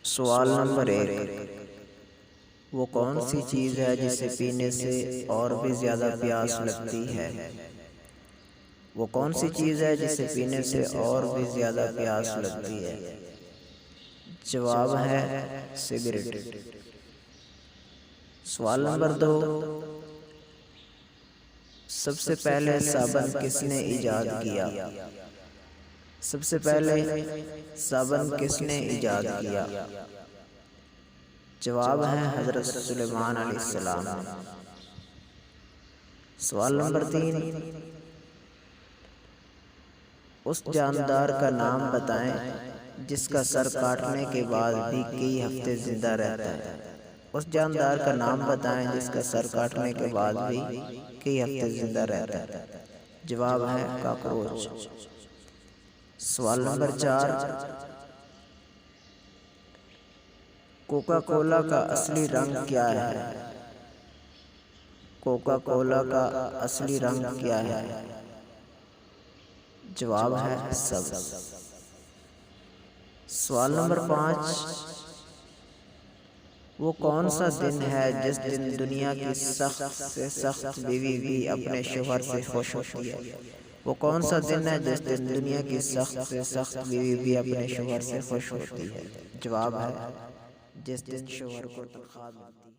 سوال نمبر 1، وہ کون سی چیز ہے جسے پینے سے اور بھی زیادہ پیاس لگتی ہے؟ وہ کون سی چیز ہے جسے پینے سے اور بھی زیادہ پیاس لگتی ہے؟ جواب ہے سگریٹ۔ سوال نمبر 2، سب سے پہلے صابن کس نے ایجاد کیا؟ سب سے پہلے صابن کس نے ایجاد کیا؟ جواب ہے حضرت سلیمان علیہ السلام نے۔ سوال نمبر 3، اس جاندار کا نام بتائیں جس کا سر کاٹنے کے بعد بھی کئی ہفتے زندہ رہتا ہے۔ اس جاندار کا نام بتائیں جس کا سر کاٹنے کے بعد بھی کئی ہفتے زندہ رہتا ہے۔ جواب ہے کاکروچ۔ سوال نمبر 4، کوکا کولا کا اصلی رنگ کیا ہے؟ کوکا کولا کا اصلی رنگ کیا ہے؟ جواب ہے سبز۔ سوال نمبر 5، وہ کون سا دن ہے جس دن دنیا کی سخت سے سخت بیوی بھی اپنے شوہر سے خوش ہوتی ہے؟ وہ کون سا دن ہے جس دن دنیا کی سخت سے سخت بیوی بھی اپنے شوہر سے خوش ہوتی ہے؟ جواب ہے جس دن شوہر کو تنخواہ ملتی ہے۔